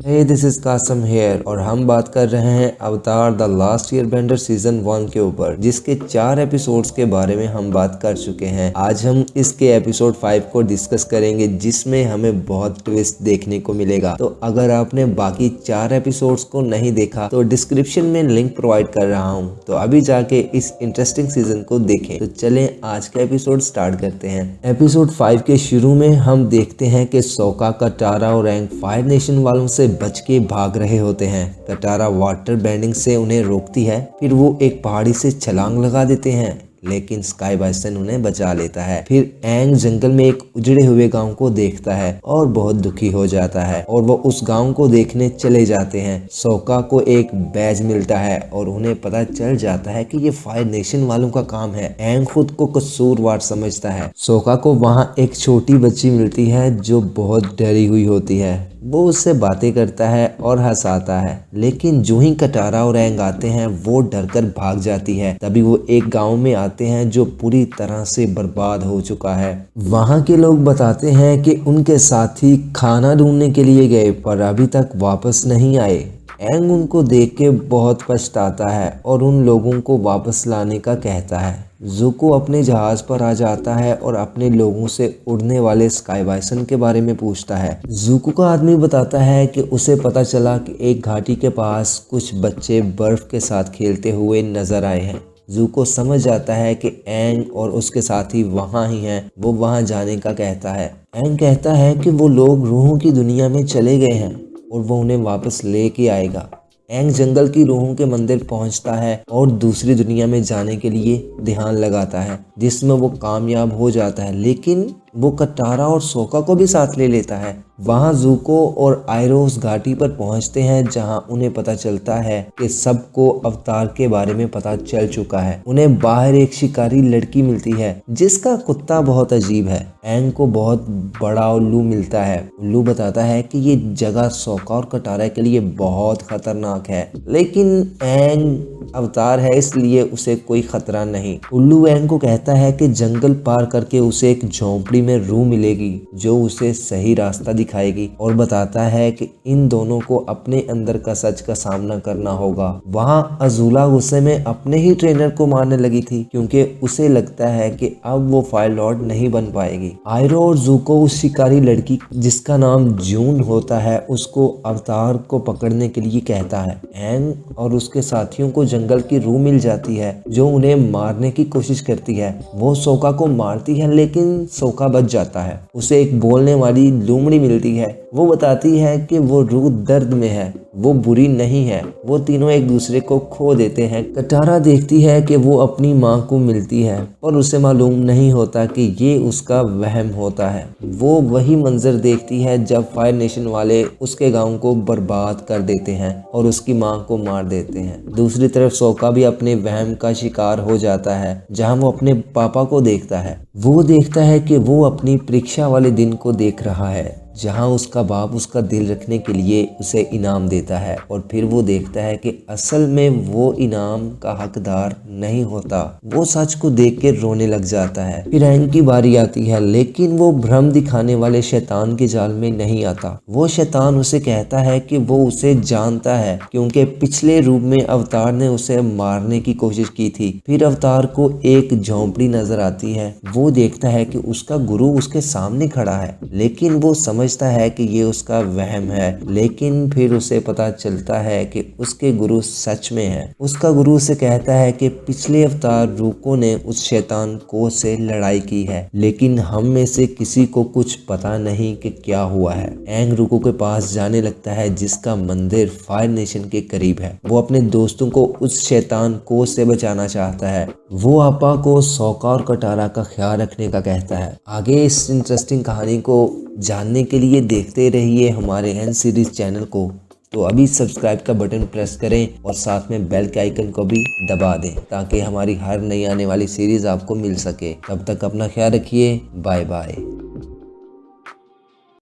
Hey this is Qasim here और हम बात कर रहे हैं अवतार द लास्ट एयरबेंडर सीजन 1 के ऊपर, जिसके 4 एपिसोड्स के बारे में हम बात कर चुके हैं। आज हम इसके एपिसोड 5 को डिस्कस करेंगे, जिसमें हमें बहुत ट्विस्ट देखने को मिलेगा। तो अगर आपने बाकी 4 एपिसोड्स को नहीं देखा तो डिस्क्रिप्शन में लिंक प्रोवाइड कर रहा हूँ, तो अभी जाके इस इंटरेस्टिंग सीजन को देखें। तो चलें आज का एपिसोड स्टार्ट करते हैं। एपिसोड 5 के शुरू में हम देखते हैं कि सोका, कटारा और एंग फायर नेशन वालों से बच के भाग रहे होते हैं। कटारा वाटर बेंडिंग से उन्हें रोकती है, फिर वो एक पहाड़ी से छलांग लगा देते हैं, लेकिन स्काई बाइसन उन्हें बचा लेता है। फिर एंग जंगल में एक उजड़े हुए गांव को देखता है और बहुत दुखी हो जाता है और वो उस गांव को देखने चले जाते हैं। सोका को एक बैज मिलता है और उन्हें पता चल जाता है कि ये फायर नेशन वालों का काम है। एंग खुद को कसूरवार समझता है। सोका को वहाँ एक छोटी बच्ची मिलती है जो बहुत डरी हुई होती है। वो उससे बातें करता है और हंसाता है, लेकिन जो ही कटारा और एंग आते हैं वो डरकर भाग जाती है। तभी वो एक गांव में आते हैं जो पूरी तरह से बर्बाद हो चुका है। वहाँ के लोग बताते हैं कि उनके साथी खाना ढूंढने के लिए गए पर अभी तक वापस नहीं आए। एंग उनको देख के बहुत पछताता है और उन लोगों को वापस लाने का कहता है। ज़ुको अपने जहाज पर आ जाता है और अपने लोगों से उड़ने वाले स्काई बाइसन के बारे में पूछता है। ज़ुको का आदमी बताता है कि उसे पता चला कि एक घाटी के पास कुछ बच्चे बर्फ के साथ खेलते हुए नजर आए हैं। ज़ुको समझ जाता है कि एंग और उसके साथी वहाँ ही हैं। वो वहाँ जाने का कहता है। एंग कहता है कि वो लोग रूहों की दुनिया में चले गए हैं और वो उन्हें वापस लेके आएगा। एंग जंगल की रूहों के मंदिर पहुंचता है और दूसरी दुनिया में जाने के लिए ध्यान लगाता है, जिसमें वो कामयाब हो जाता है। लेकिन वो कटारा और सोका को भी साथ ले लेता है। वहाँ ज़ुको और आयरो उस घाटी पर पहुंचते हैं जहां उन्हें पता चलता है कि सबको अवतार के बारे में पता चल चुका है। उन्हें बाहर एक शिकारी लड़की मिलती है जिसका कुत्ता बहुत अजीब है। एंग को बहुत बड़ा उल्लू मिलता है। उल्लू बताता है कि ये जगह सोका और कटारा के लिए बहुत खतरनाक है, लेकिन एंग अवतार है इसलिए उसे कोई खतरा नहीं। उल्लू एंग को कहता है कि जंगल पार करके उसे एक झोंपड़ी में रूह मिलेगी जो उसे सही रास्ता दिखाएगी, और बताता है कि इन दोनों को अपने अंदर का सच का सामना करना होगा। वहाँ अजूला गुस्से में अपने ही ट्रेनर को मारने लगी थी क्योंकि उसे लगता है कि अब वो फायर लॉर्ड नहीं बन पाएगी। आयरो और ज़ुको उस शिकारी लड़की जिसका नाम जून होता है उसको अवतार को पकड़ने के लिए कहता है। एंग और उसके साथियों को जंगल की रूह मिल जाती है जो उन्हें मारने की कोशिश करती है। वो सोका को मारती है लेकिन सोका बच जाता है। उसे एक बोलने वाली लोमड़ी मिलती है। वो बताती है कि वो रूह दर्द में है, वो बुरी नहीं है। वो तीनों एक दूसरे को खो देते हैं। कटारा देखती है कि वो अपनी माँ को मिलती है और उसे मालूम नहीं होता कि ये उसका वहम होता है। वो वही मंजर देखती है जब फायर नेशन वाले उसके गांव को बर्बाद कर देते हैं और उसकी माँ को मार देते हैं। दूसरी तरफ सोका भी अपने वहम का शिकार हो जाता है जहाँ वो अपने पापा को देखता है। वो देखता है कि वो अपनी परीक्षा वाले दिन को देख रहा है जहाँ उसका बाप उसका दिल रखने के लिए उसे इनाम देता है, और फिर वो देखता है कि असल में वो इनाम का हकदार नहीं होता। वो सच को देख के रोने लग जाता है। फिर एंग की बारी आती है, लेकिन वो भ्रम दिखाने वाले शैतान के जाल में नहीं आता। वो शैतान उसे कहता है कि वो उसे जानता है क्योंकि पिछले रूप में अवतार ने उसे मारने की कोशिश की थी। फिर अवतार को एक झोंपड़ी नजर आती है। वो देखता है कि उसका गुरु उसके सामने खड़ा है, लेकिन वो समझता है कि ये उसका वहम है। लेकिन फिर उसे पता चलता है कि उसके गुरु सच में है। उसका गुरु उसे कहता है कि पिछले अवतार रूको ने उस शैतान को से लड़ाई की है, लेकिन हम में से किसी को कुछ पता नहीं कि क्या हुआ है। एंग रूको के पास जाने लगता है जिसका मंदिर फायर नेशन के करीब है। वो अपने दोस्तों को उस शैतान को से बचाना चाहता है। वो आपा को सोका और कटारा का ख्याल रखने का कहता है। आगे इस इंटरेस्टिंग कहानी को जानने के लिए देखते रहिए हमारे एन सीरीज चैनल को। तो अभी सब्सक्राइब का बटन प्रेस करें और साथ में बेल के आइकन को भी दबा दें ताकि हमारी हर नई आने वाली सीरीज आपको मिल सके। तब तक अपना ख्याल रखिए। Bye bye.